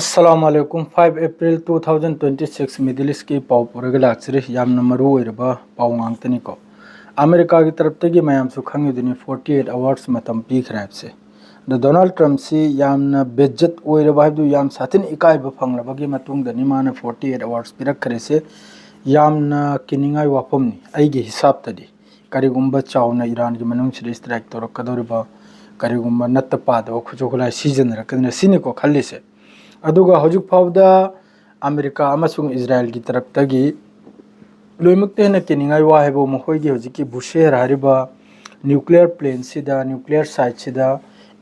अस्सलामुअलैकुम 5 अप्रैल 2026 middle east की पाव पुरगे लाक्सरी यामना मरु ओइरबा पाव ngang को अमेरिका की तरफ तगी मयाम सु खंगिदुनी 48 आवर्स मतम पीखराबसे द डोनाल्ड ट्रम्प सी यामना बेज्जत ओइरबा हाबदु याम साथिन इकाइबा फंगलबगी मतुंग दनि माना 48 आवर्स पिरखरेसे यामना किनिंगाई वाफमनी आइगे हिसाब तदी करिगुंबा चावना ईरान की मनुंग से स्ट्राइक तोरकदोरिबा करिगुंबा नत्त पादो खुजोखला सीजन रकदने सिनिको खल्लिसे अदुगा हजुक फावदा अमेरिका अमसुंग इजराइल की तरफ तगी लोइमक्ते न किनिंगाई वाहेबो मखोइगी हजिकी बुशेर हारिबा न्यूक्लियर प्लेन सिदा न्यूक्लियर साइट सिदा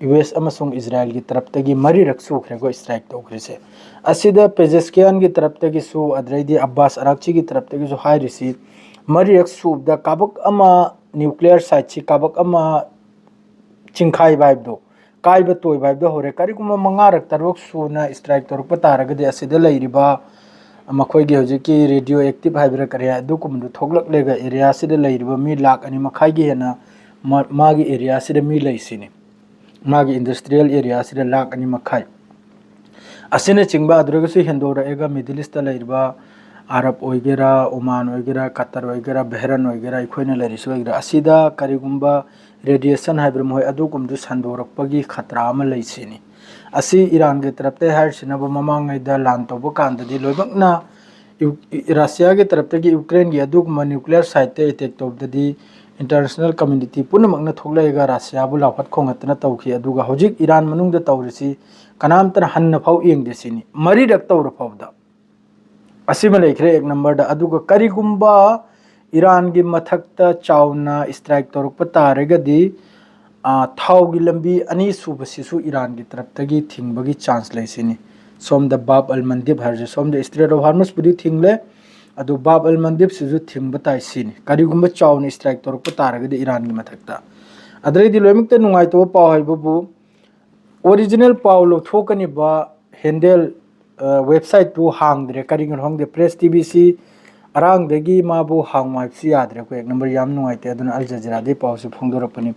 यूएस अमसुंग इजराइल की तरफ तगी मरी रक्सु खरेगो स्ट्राइक तोखरेसे असिदा पेजेस्कियान की तरफ तगी सु अद्रैदी अब्बास अराक्ची की तरफ तगी सु हाइरिसी मरी रक्सु द काबक अमा न्यूक्लियर साइट सि काबक अमा चिंखाई बाइबदो काइब तोय बाइबदो होरे करिगुम मंगा रक तरुक सुना स्ट्राइक तोरक तारगदे असिदा लैरिबा मखोइगी हजिकी रेडियो एक्टिव हाइब्रा करे अदुकुमदु थोगलक लेगा एरिया सिदा लैरिबा मी लाख अनि मखाइगी हेना मागी एरिया सिदा मी लैसिनी मागी इंडस्ट्रियल एरिया सिदा लाख अनि मखाइ असिने चिंगबा अदुरगसु हेंदोरा एगा मिडिल ईस्ट लैरिबा अरब ओइगेरा ओमान ओइगेरा कतर ओइगेरा बहरन ओइगेरा इखोइना लैरिसु ओइगेरा असिदा करिगुंबा रेडिएशन हाइब्र मोय अदुकुमदु संदोरकपगी खतरा अमा लैसिनी असि ईरान के तरफ ते हाइरसिनबो ममांगैदा लान तोबो कांददि लोइबकना रशिया के तरफ ते यूक्रेन की अदुकुम न्यूक्लियर साइट ते अटैक तोबददि इंटरनेशनल कम्युनिटी पुनमकना थोगलायगा रशिया बु लाफत खोंगतना तौखि अदुगा हजिक ईरान मनुंगदा तौरिसि कनामतना हन्न फाउ येंगदेसिनी मरी रक तौर फाउदा असिमा लेखरे एक नंबर दा अदुगा करिगुंबा ईरान की मथक्ता चावना स्ट्राइक तौरक तारगदि थाउगी लंबी अनी सुबसिसु ईरान की तरफ तगी थिंगबगी चांस लैसिनी सोम द बाब अल मंदिब हरजे सोम द स्ट्रेट ऑफ हार्मस बुदी थिंगले अदु बाब अल मंदिब सिजु थिंग बताइसिनी करिगुंबा चावना स्ट्राइक तौरक तारगदि ईरान की मथक्ता अद्रैदि लोइमक्ते नुंगाइतो पाव हाइबबु ओरिजिनल पाव लोथोकनिबा हैंडल वेबसाइट बु हांगद्रे करिगन होंगदे प्रेस टीवी सी अरांगदगी माबु हांगमाइसी याद्रे को एक नंबर याम नुंगाइते अदुन अल जजीरा दे पाव से फोंदोरपनी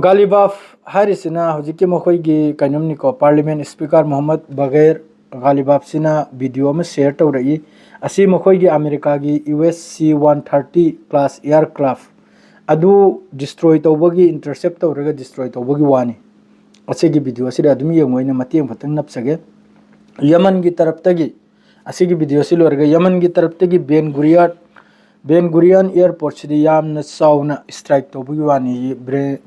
गालिबाफ हारिसिना हजिकी मखोइगी कइनमनिको पार्लियामेंट स्पीकर मोहम्मद बगैर गालिबाफ सिना वीडियो में शेयर तौरई असी मखोइगी अमेरिका की यूएस C-130 क्लास एयरक्राफ्ट अदु डिस्ट्रॉय तौबगी इंटरसेप्ट तौरगा डिस्ट्रॉय तौबगी वानी असीगी वीडियो सिदा अदुम येंगोइना मतेंग फतंग नपसगे यमन की तरफ तगी असीगी वीडियो सि लोरगा यमन की तरफ तगी बेन गुरियन एयरपोर्ट सिदी यामना चावना स्ट्राइक तौबगी वानी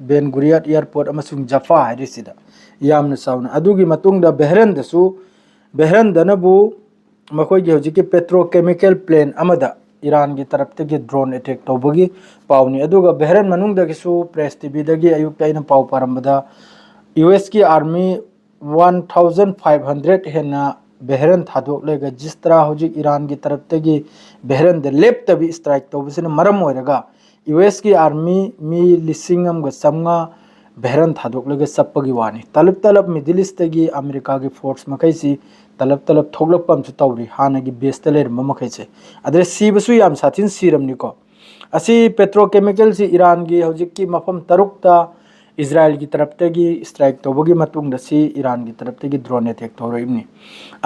बेन गुरियन एयरपोर्ट अमसुंग जफा हारिसिदा यामना चावना अदुगी मतुंगदा बहरन दनबु मखोइगी हजिकी पेट्रोकेमिकल प्लेन अमदा ईरान की तरफ तगी ड्रोन अटैक तौबगी पावनी अदुगा बहरन मनुंगदगिसु प्रेस टीवी दगी अयुक्ता इन पाव परमबदा यूएस की आर्मी 1500 हेना बहरन थादोकलेगा जिस तरह हजिक ईरान की तरफ तगी बहरन द लेप तभी स्ट्राइक तौबसिना मरम होइरगा यूएस की आर्मी मी लिसिंगम ग समगा बहरन थादोकलेगा सप्पगी वानी तलब मिडिल ईस्ट तगी अमेरिका की फोर्स मखैसी तलब थोगलपम सु तौरी हानगी बेस तलेर मखैसे अदरे सीबसु याम साथिन सीरमनिको असी पेट्रोकेमिकल सी ईरान की हजिक की मफम तरुकता इजराइल की तरफ तगी स्ट्राइक तौबगी मतुंग दसी ईरान की तरफ तगी ड्रोन अटैक तौरइबनी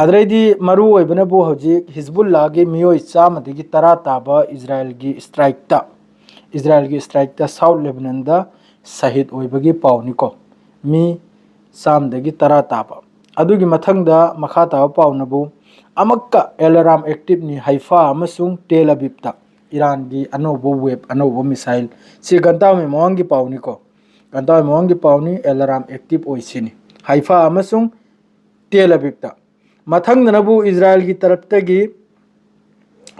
अदरैदी मरु ओइबनबु हजिक हिजबुल्लाह की मियोय चामदगी तरा ताबा इजराइल की स्ट्राइक साउथ लेबनान दा शहीद ओइबगी पावनिको मी चामदगी तरा ताबा अदुगी मथंगदा मखा ताबा पावनबु अमक्का एलाराम एक्टिव नि हाइफा अमसुंग टेल अबीब ईरान की अनोबो वेब अनोबो मिसाइल से गंता में मोंगी पावनिको गंता मोंगी पावनी एलाराम एक्टिव ओइसिनी हाइफा अमसुंग टेल अबीब मथंगदनबु इजराइल की तरफ तगी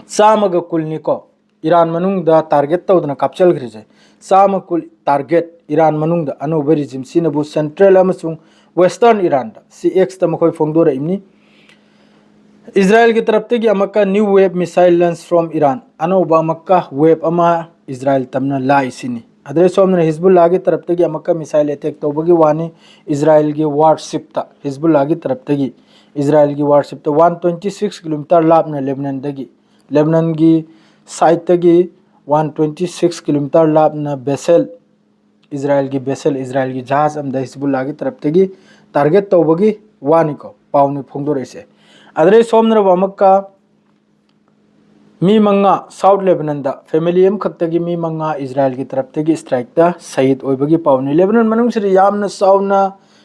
चामग कुलनिको ईरान मनुंगदा टारगेट तौदना कापचल ग्रिजे चाम कुल टारगेट ईरान मनुंगदा अनोब रिजिम सिनबु सेंट्रल अमसुंग वेस्टर्न ईरान दा CX तमखोय फोंदोरा इमनी इजराइल की तरफ तगी अमक्का new wave missile launch from Iran अनोबा अमक्का वेब अमा इजराइल तमना लाइसिनी अदरे सोमन हिजबुल्लाह की तरफ तगी अमक्का मिसाइल अटैक तौबगी वानी इजराइल की वारशिप ता हिजबुल्लाह की तरफ तगी इजराइल की वारशिप ता 126 किलोमीटर लापना लेबनान की साइड तगी 126 किलोमीटर लापना बेसेल इजराइल की जहाज अमदा हिजबुल्लाह की तरफ तगी टारगेट तौबगी वानी को पाउनी फोंदोरेसे अदरे सोमनरब अमक्का मी मंगा साउथ लेबनान दा फैमिली एम खक्तगी मी मंगा इजराइल की तरफ तगी स्ट्राइक दा शहीद ओइबगी पाउनी लेबनान मनुंग सिर यामना साउना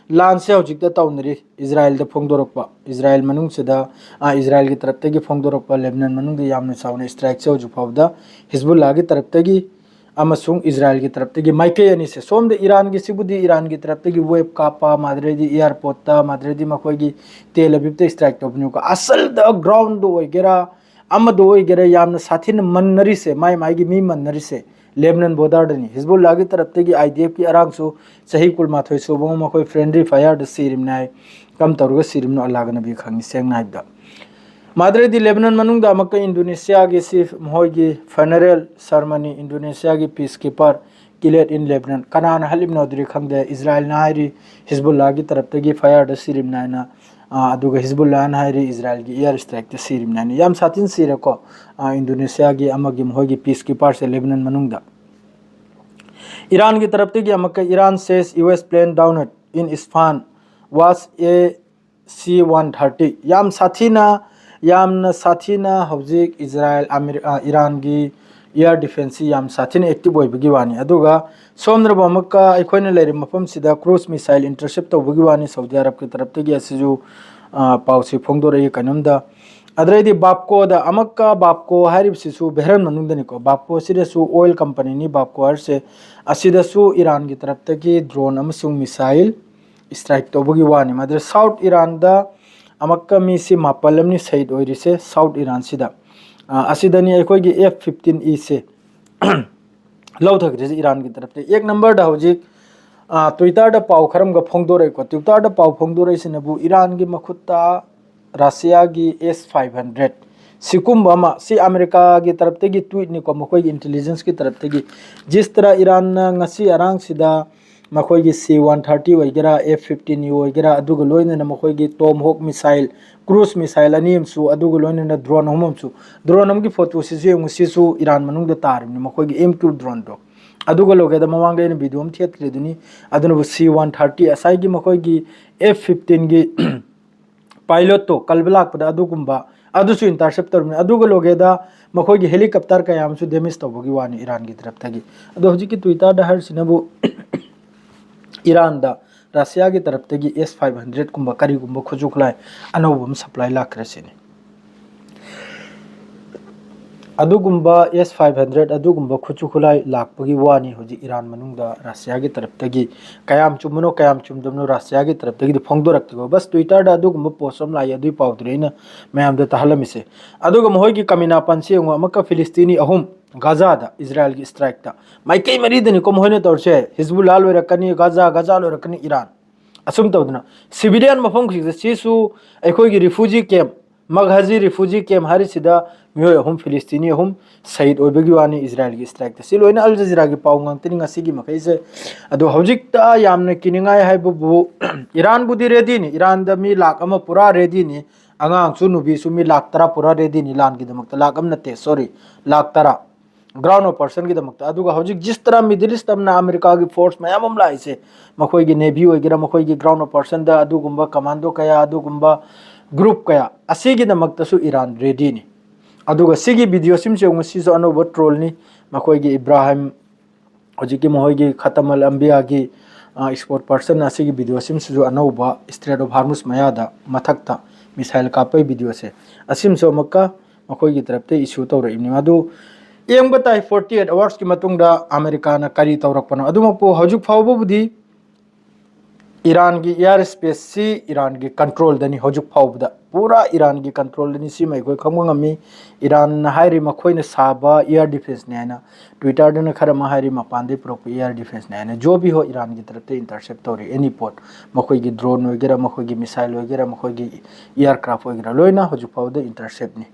लान से हौजिक दा ताउनरी इजराइल दा फोंदोरकपा इजराइल मनुंग सिदा इजराइल की तरफ तगी फोंदोरकपा लेबनान मनुंग दा यामना साउना स्ट्राइक से हौजिक पाउदा हिजबुल्लाह की तरफ तगी अमसुंग इजराइल की तरफ तगी माइके यानी से सोम दे ईरान की सिबुदी ईरान की तरफ तगी वेब कापा मादरेदी एयरपोर्ट ता मादरेदी मकोगी तेल अबीब ते स्ट्राइक तोबनु का असल द ग्राउंड दो वगैरा अमदो वगैरा यामना साथिन मननरी से माई माई मी मननरी से लेबनान बॉर्डर दनी हिजबुल्लाह की तरफ तगी आईडीएफ की अरांगसु सही कुल माथोय सुबो मकोय फ्रेंडली फायर द सीरिमनाय कम तरुगा सीरिमनो अल्लाह नबी खंगी सेंगनाय दा मादरेदी लेबनान मनुंग दा मक्का इंडोनेशिया की सिर्फ मोहगी फनरल सरमनी इंडोनेशिया की peace keeper killed in Lebanon कनान हलिम नौदरी खंगदे इजराइल नाहरी हिजबुल्लाह की तरफ तगी फायर द सीरिमनायना अदुगा हिजबुल्लाह नाहरी इजराइल की एयर स्ट्राइक द सीरिमनायना याम साथिन सिरको इंडोनेशिया की अमगी मोहगी पीस कीपर से लेबनान मनुंग दा ईरान की तरफ तगी मक्का Iran says US plane down in Isfahan was a C-130 याम साथीना हौजिक इजराइल ईरान की एयर डिफेंस याम साथीना एक्टिव होइबगी वानी अदुगा सोमनरब अमक्का अखोइना लेरि मफम सिदा क्रूज मिसाइल इंटरसेप्ट तौबगी वानी सऊदी अरब की तरफ तगी असिजु पाउसी फोंदोरई कनमदा अदरेदी बापको दा अमक्का बापको हारिबसिसु बेहरन मनुंगदनिको बापको सिरेसु ऑयल कंपनी नि बापको हरसे असिदसु ईरान की तरफ तगी ड्रोन अमसुंग मिसाइल स्ट्राइक तौबगी वानी मादरे साउथ ईरान दा अमक्का मीसी मापलमनी शहीद ओइरिसे साउथ ईरान सिदा असिदनी अखोगी F-15E से लौथग्रे ईरान की तरफ से एक नंबर दा हौजिक ट्विटर दा पाउ खरम गा फोंदोरे को ट्विटर दा पाउ फोंदोरे सिनबु ईरान की मखुत्ता रशिया की S-500 सिकुम सी अमेरिका की तरफ तगी ट्वीट निको मखोई इंटेलिजेंस की तरफ तगी जिस तरह ईरान ngasi arang sida मखोई C-130 वगैरह F-15E वगैरह अदुग लोइनना मखोई Tomahawk missile cruise missile अनीमसु अदुग लोइनना ड्रोन हममसु ड्रोन हमगी फोटो सिजे मुसिसु ईरान मनुंग द तारिनि मखोई M2 ड्रोन दो अदुग लोगे द मवांगे न वीडियो हम थियत क्रेदुनी अदुनु C-130 असाइगी मखोई F-15 गी पायलट तो कलबलाक पद अदुगुंबा अदुसु इंटरसेप्ट तरने अदुग लोगे द मखोई हेलीकॉप्टर कयामसु डेमेज तौबगी वानी ईरान की तरफ तगी अदु हजि की ट्विटर द हर सिनबु ईरान दा रशिया की तरफ तगी S-500 कुंबा करी कुंबा खुजुखलाय अनौबम सप्लाई लाखरसिनी अदुगुंबा S-500 अदुगुंबा खुजुखलाय लाखपगी वानी होजी ईरान मनुंगदा रशिया की तरफ तगी कयाम चुमनो कयाम चुमदमनो रशिया की तरफ तगी फोंदोरक्तिगो बस ट्विटर दा अदुगुंबा पोस्टम लाय अदुई पाउद्रेना मयाम दा तहलमिसे अदुगम होगी कमिना पंसे उंगा मक्का फिलिस्तीनी अहुम गाजा दा इजराइल की स्ट्राइक ता माइकई मरीदनी को मोहने तौरसे Hezbollah लोरकनी Gaza लोरकनी Iran assume तौदना civilian मफम खिसु अखोई रिफ्यूजी कैंप मगहजी रिफ्यूजी कैंप हरिसिदा मियो अहुम फिलिस्तीनी अहुम शहीद ओइबगी वानी इजराइल की स्ट्राइक ता सिलोइना अल जजीरा की पाउ ngangtini ngasigi मखैसे अदो हौजिकता यामना किनिंगाय हाइबबु ईरान बुदी रेडी नि ईरान दा मी लाख अमा पूरा रेडी नि अंगांग सु नुबी सु मी लाख तरा पूरा रेडी नि लान की दमकता लाख अम नते सॉरी लाख तरा ग्राउंड ऑपरेशन की दमकता अदुगा हौजिक जिस तरह मिडिल ईस्ट तमना अमेरिका की फोर्स मयाम हम लाइसे मखोई की नेवी वगैरह मखोई की ग्राउंड ऑपरेशन दा अदुगुंबा कमांडो कया अदुगुंबा ग्रुप कया असीगी दमकतसु ईरान रेडी नि अदुगा सिगी वीडियो सिमसे उंगसिसु अनोबो ट्रोल नि मखोई की इब्राहिम हौजिक की मखोई की खतम अल अंबिया की एक्सपोर्ट पर्सन असीगी वीडियो सिमसु अनोबा स्ट्रेट ऑफ हार्मुस मयादा मथक्ता मिसाइल कापै वीडियो से असिमसो मक्का मखोई की तरफ ते इशू तौरइनि मदु एंग बताई 48 आवर्स की मतुंगदा अमेरिका ना करी तौरकपनो अदुमपो हौजुक फावबुदी ईरान की एयर स्पेस सी ईरान की कंट्रोल दनी हौजुक फावबदा पूरा ईरान की कंट्रोल दनी सी मै कोई खमगमी ईरान ना हाइरी मखोइना साबा एयर डिफेंस ने ना ट्विटर दना खरमा हाइरी मपांदे प्रोप एयर डिफेंस ने ना जो भी हो ईरान की तरफ से इंटरसेप्ट तौरी एनी पोर्ट मखोई की ड्रोन वगैरह मखोई की मिसाइल वगैरह मखोई की एयरक्राफ्ट वगैरह लोइना हौजुक फावदा इंटरसेप्ट ने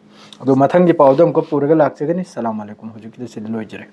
अदो मथंगी पावदम को पूरगा लाक्चगनी सलाम अलैकुम हौजुक से लोइजरे।